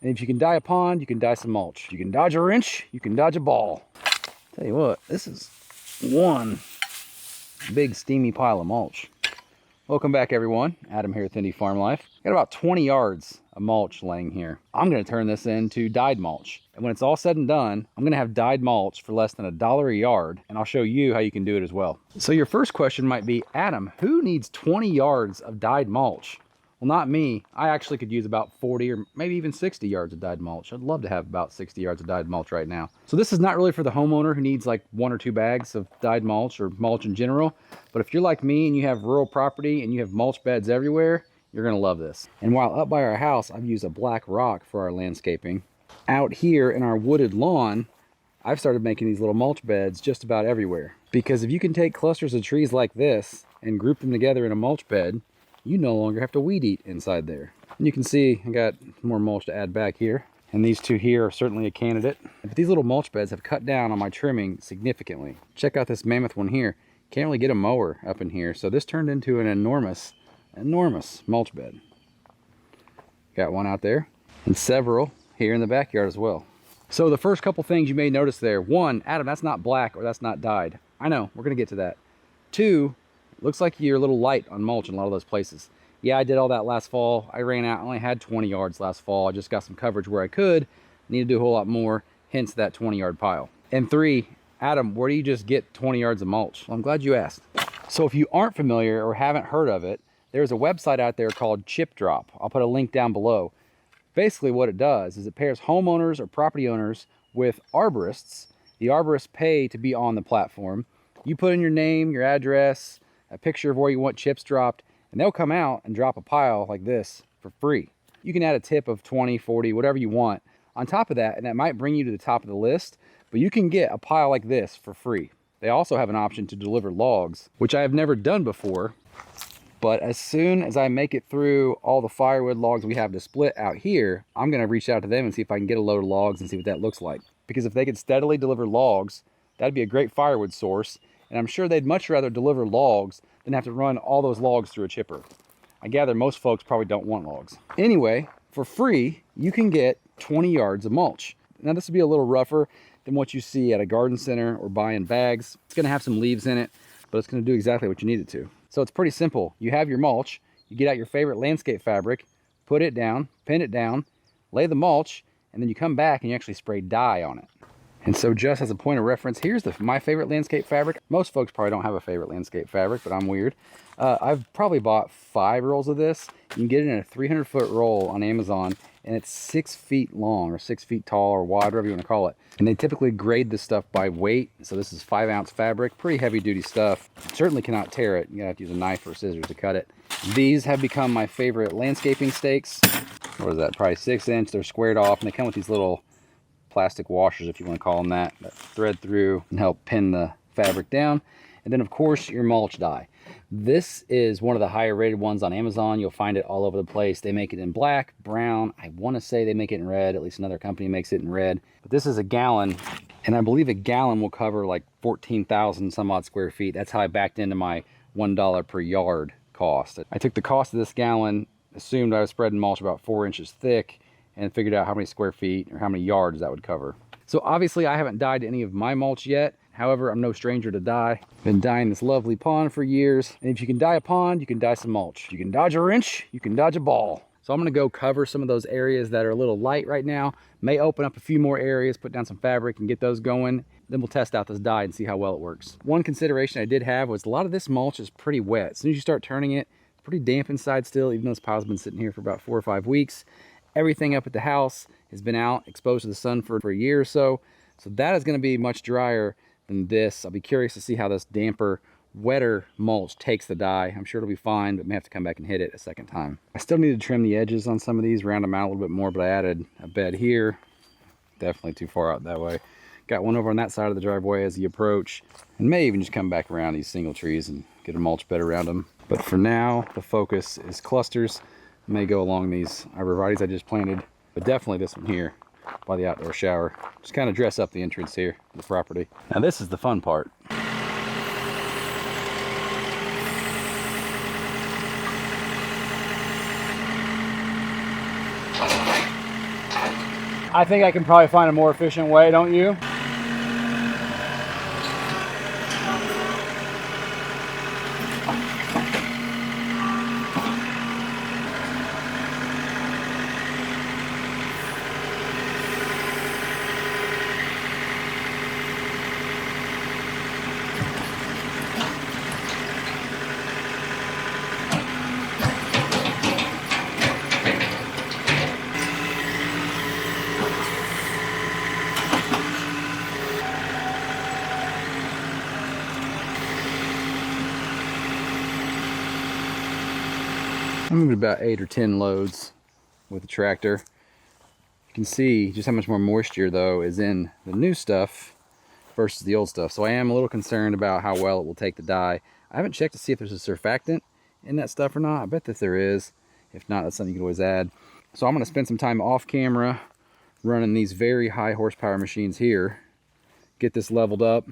And if you can dye a pond, you can dye some mulch. If you can dodge a wrench, you can dodge a ball. Tell you what, this is one big steamy pile of mulch. Welcome back, everyone. Adam here with Indy Farm Life. Got about 20 yards of mulch laying here. I'm going to turn this into dyed mulch. And when it's all said and done, I'm going to have dyed mulch for less than $1 a yard, and I'll show you how you can do it as well. So your first question might be, Adam, who needs 20 yards of dyed mulch? Well, not me. I actually could use about 40 or maybe even 60 yards of dyed mulch. I'd love to have about 60 yards of dyed mulch right now. So this is not really for the homeowner who needs like 1 or 2 bags of dyed mulch or mulch in general. But if you're like me and you have rural property and you have mulch beds everywhere, you're gonna love this. And while up by our house, I've used a black rock for our landscaping. Out here in our wooded lawn, I've started making these little mulch beds just about everywhere. Because if you can take clusters of trees like this and group them together in a mulch bed, you no longer have to weed eat inside there. And you can see I got more mulch to add back here. And these two here are certainly a candidate. But these little mulch beds have cut down on my trimming significantly. Check out this mammoth one here. Can't really get a mower up in here. So this turned into an enormous mulch bed. Got one out there and several here in the backyard as well. So the first couple things you may notice there. 1, Adam, that's not black or that's not dyed. I know, we're gonna get to that. 2, looks like you're a little light on mulch in a lot of those places. Yeah, I did all that last fall. I ran out, I only had 20 yards last fall. I just got some coverage where I could. Need to do a whole lot more, hence that 20-yard pile. And 3, Adam, where do you just get 20 yards of mulch? Well, I'm glad you asked. So if you aren't familiar or haven't heard of it, there's a website out there called ChipDrop. I'll put a link down below. Basically what it does is it pairs homeowners or property owners with arborists. The arborists pay to be on the platform. You put in your name, your address, a picture of where you want chips dropped, and they'll come out and drop a pile like this for free. You can add a tip of 20, 40, whatever you want on top of that, and that might bring you to the top of the list, but you can get a pile like this for free. They also have an option to deliver logs, which I have never done before, but as soon as I make it through all the firewood logs we have to split out here, I'm gonna reach out to them and see if I can get a load of logs and see what that looks like. Because if they could steadily deliver logs, that'd be a great firewood source. And I'm sure they'd much rather deliver logs than have to run all those logs through a chipper. I gather most folks probably don't want logs. Anyway, for free, you can get 20 yards of mulch. Now this would be a little rougher than what you see at a garden center or buying bags. It's gonna have some leaves in it, but it's gonna do exactly what you need it to. So it's pretty simple. You have your mulch, you get out your favorite landscape fabric, put it down, pin it down, lay the mulch, and then you come back and you actually spray dye on it. And so just as a point of reference, here's my favorite landscape fabric. Most folks probably don't have a favorite landscape fabric, but I'm weird. I've probably bought 5 rolls of this. You can get it in a 300-foot roll on Amazon, and it's 6 feet long or 6 feet tall or wide, whatever you want to call it. And they typically grade this stuff by weight. So this is 5-ounce fabric, pretty heavy duty stuff. Certainly cannot tear it. You have to use a knife or scissors to cut it. These have become my favorite landscaping stakes. What is that? Probably 6-inch. They're squared off, and they come with these little plastic washers, if you want to call them that thread through and help pin the fabric down. And then of course your mulch dye. This is one of the higher rated ones on Amazon. You'll find it all over the place. They make it in black, brown. I want to say they make it in red. At least another company makes it in red. But this is a gallon, and I believe a gallon will cover like 14,000 some odd square feet. That's how I backed into my $1 per yard cost. I took the cost of this gallon, assumed I was spreading mulch about 4 inches thick, and figured out how many square feet or how many yards that would cover. So obviously I haven't dyed any of my mulch yet. However, I'm no stranger to dye. Been dyeing this lovely pond for years. And if you can dye a pond, you can dye some mulch. You can dodge a wrench, you can dodge a ball. So I'm gonna go cover some of those areas that are a little light right now. May open up a few more areas, put down some fabric and get those going. Then we'll test out this dye and see how well it works. One consideration I did have was a lot of this mulch is pretty wet. As soon as you start turning it, it's pretty damp inside still, even though this pile's been sitting here for about 4 or 5 weeks. Everything up at the house has been out, exposed to the sun for a year or so. So that is gonna be much drier than this. I'll be curious to see how this damper, wetter mulch takes the dye. I'm sure it'll be fine, but may have to come back and hit it a second time. I still need to trim the edges on some of these, round them out a little bit more, but I added a bed here. Definitely too far out that way. Got one over on that side of the driveway as you approach, and may even just come back around these single trees and get a mulch bed around them. But for now, the focus is clusters. I may go along these arborvitaes I just planted, but definitely this one here by the outdoor shower. Just kind of dress up the entrance here to the property. Now this is the fun part. I think I can probably find a more efficient way, don't you? I moved about 8 or 10 loads with the tractor. You can see just how much more moisture though is in the new stuff versus the old stuff. So I am a little concerned about how well it will take the dye. I haven't checked to see if there's a surfactant in that stuff or not. I bet that there is. If not, that's something you can always add. So I'm going to spend some time off camera running these very high horsepower machines here, get this leveled up,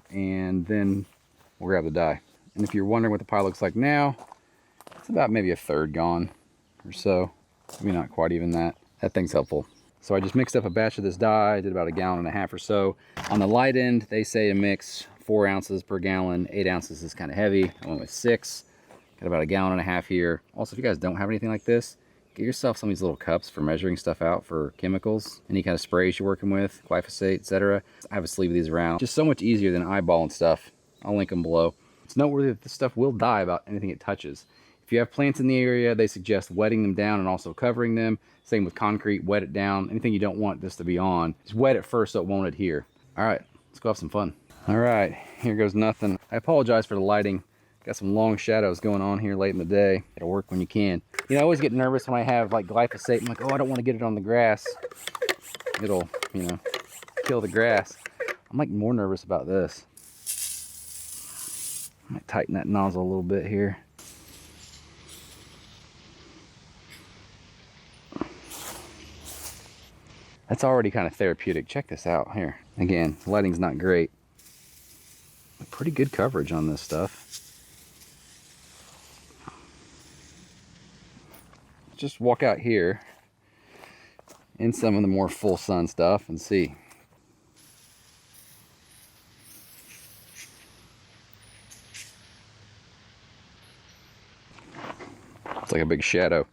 and then we'll grab the dye. And if you're wondering what the pile looks like now, it's about maybe a third gone or so. Maybe not quite even that. That thing's helpful. So I just mixed up a batch of this dye. I did about 1.5 gallons or so. On the light end, they say to mix 4 ounces per gallon. 8 ounces is kind of heavy. I went with 6. Got about 1.5 gallons here. Also, if you guys don't have anything like this, get yourself some of these little cups for measuring stuff out for chemicals. Any kind of sprays you're working with, glyphosate, etc. I have a sleeve of these around. Just so much easier than eyeballing stuff. I'll link them below. It's noteworthy that this stuff will die about anything it touches. If you have plants in the area, they suggest wetting them down and also covering them. Same with concrete, wet it down. Anything you don't want this to be on, just wet it first so it won't adhere. All right, let's go have some fun. All right, here goes nothing. I apologize for the lighting. Got some long shadows going on here late in the day. It'll work when you can. You know, I always get nervous when I have like glyphosate. I'm like, oh, I don't want to get it on the grass. It'll, you know, kill the grass. I'm like more nervous about this. I might tighten that nozzle a little bit here. That's already kind of therapeutic. Check this out here. Again, the lighting's not great. But pretty good coverage on this stuff. Just walk out here in some of the more full sun stuff and see. It's like a big shadow.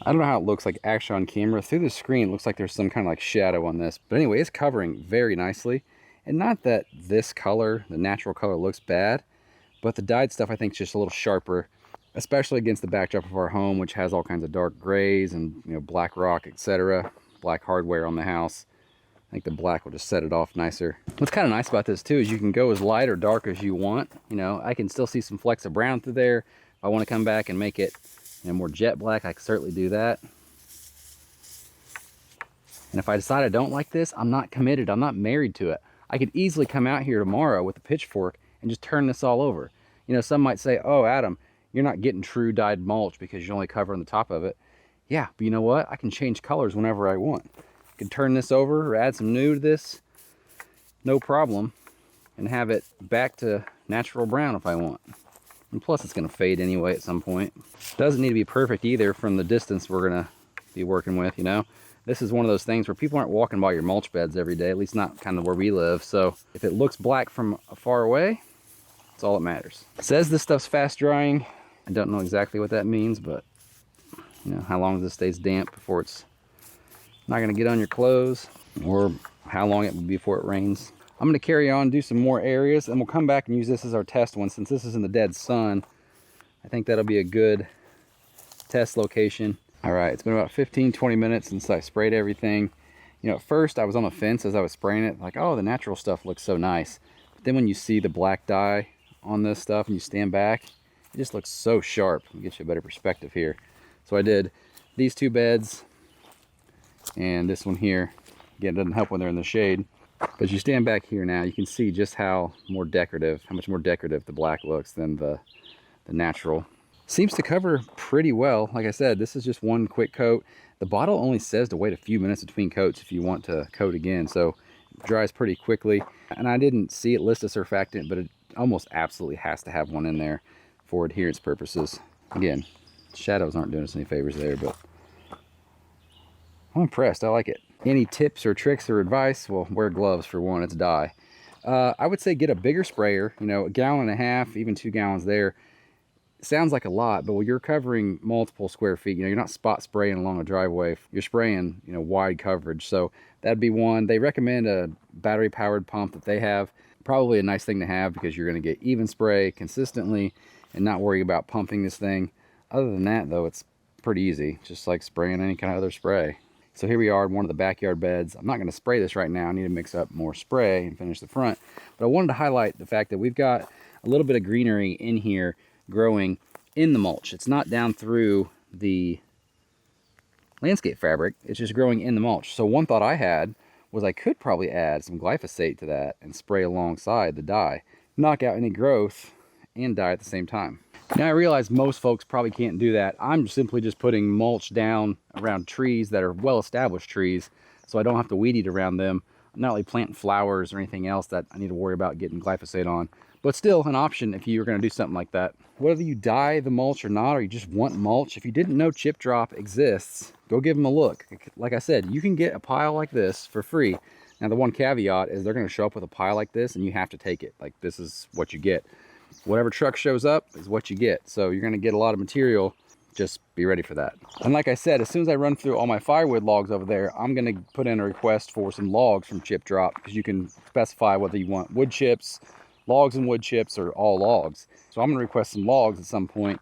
I don't know how it looks like actually on camera. Through the screen, it looks like there's some kind of like shadow on this. But anyway, it's covering very nicely. And not that this color, the natural color, looks bad, but the dyed stuff I think is just a little sharper, especially against the backdrop of our home, which has all kinds of dark grays and, you know, black rock, etc. Black hardware on the house. I think the black will just set it off nicer. What's kind of nice about this too is you can go as light or dark as you want. You know, I can still see some flecks of brown through there. If I want to come back and make it, you know, more jet black, I can certainly do that. And if I decide I don't like this, I'm not committed. I'm not married to it. I could easily come out here tomorrow with a pitchfork and just turn this all over. You know, some might say, oh, Adam, you're not getting true dyed mulch because you're only covering the top of it. Yeah, but you know what? I can change colors whenever I want. I can turn this over or add some new to this, no problem, and have it back to natural brown if I want. And plus, it's going to fade anyway at some point. Doesn't need to be perfect either from the distance we're going to be working with, you know. This is one of those things where people aren't walking by your mulch beds every day, at least not kind of where we live. So if it looks black from far away, that's all that matters. It says this stuff's fast drying. I don't know exactly what that means, but you know, how long this stays damp before it's not going to get on your clothes, or how long it will be before it rains. I'm going to carry on, do some more areas, and we'll come back and use this as our test one. Since this is in the dead sun, I think that'll be a good test location. All right, it's been about 15-20 minutes since I sprayed everything. You know, at first I was on the fence as I was spraying it, like, oh, the natural stuff looks so nice. But then when you see the black dye on this stuff and you stand back, it just looks so sharp. Let me get you a better perspective here. So I did these 2 beds and this one here. Again, it doesn't help when they're in the shade. But as you stand back here now, you can see just how much more decorative the black looks than the natural. Seems to cover pretty well. Like I said, this is just one quick coat. The bottle only says to wait a few minutes between coats if you want to coat again, so it dries pretty quickly. And I didn't see it list a surfactant, but it almost absolutely has to have one in there for adherence purposes. Again, shadows aren't doing us any favors there, but I'm impressed. I like it. Any tips or tricks or advice? Well, wear gloves for one. It's dye. I would say get a bigger sprayer, you know, 1.5 gallons, even 2 gallons there. Sounds like a lot, but when you're covering multiple square feet, you know, you're not spot spraying along a driveway. You're spraying, you know, wide coverage. So that'd be one. They recommend a battery powered pump that they have. Probably a nice thing to have because you're going to get even spray consistently and not worry about pumping this thing. Other than that, though, it's pretty easy, just like spraying any kind of other spray. So here we are in one of the backyard beds. I'm not going to spray this right now. I need to mix up more spray and finish the front. But I wanted to highlight the fact that we've got a little bit of greenery in here growing in the mulch. It's not down through the landscape fabric. It's just growing in the mulch. So one thought I had was I could probably add some glyphosate to that and spray alongside the dye. Knock out any growth and dye at the same time. Now I realize most folks probably can't do that. I'm simply just putting mulch down around trees that are well-established trees so I don't have to weed eat around them. I'm not really planting flowers or anything else that I need to worry about getting glyphosate on. But still an option if you're going to do something like that. Whether you dye the mulch or not, or you just want mulch, if you didn't know ChipDrop exists, go give them a look. Like I said, you can get a pile like this for free. Now the one caveat is they're going to show up with a pile like this and you have to take it. Like this is what you get. Whatever truck shows up is what you get. So you're going to get a lot of material. Just be ready for that. And like I said, as soon as I run through all my firewood logs over there, I'm going to put in a request for some logs from ChipDrop because you can specify whether you want wood chips, logs and wood chips, or all logs. So I'm going to request some logs at some point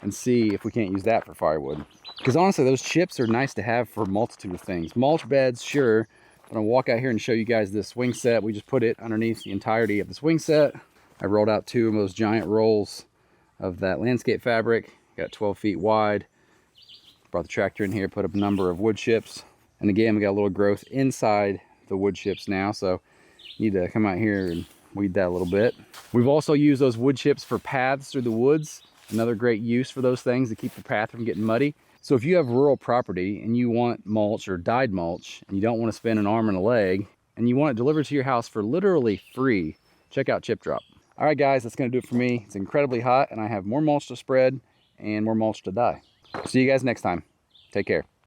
and see if we can't use that for firewood. Because honestly, those chips are nice to have for a multitude of things. Mulch beds, sure. I'm going to walk out here and show you guys this swing set. We just put it underneath the entirety of the swing set. I rolled out 2 of those giant rolls of that landscape fabric. Got 12 feet wide. Brought the tractor in here, put up a number of wood chips. And again, we got a little growth inside the wood chips now, so need to come out here and weed that a little bit. We've also used those wood chips for paths through the woods. Another great use for those things to keep the path from getting muddy. So if you have rural property and you want mulch or dyed mulch and you don't want to spend an arm and a leg and you want it delivered to your house for literally free, check out ChipDrop. All right, guys, that's going to do it for me. It's incredibly hot and I have more mulch to spread and more mulch to dye. See you guys next time. Take care.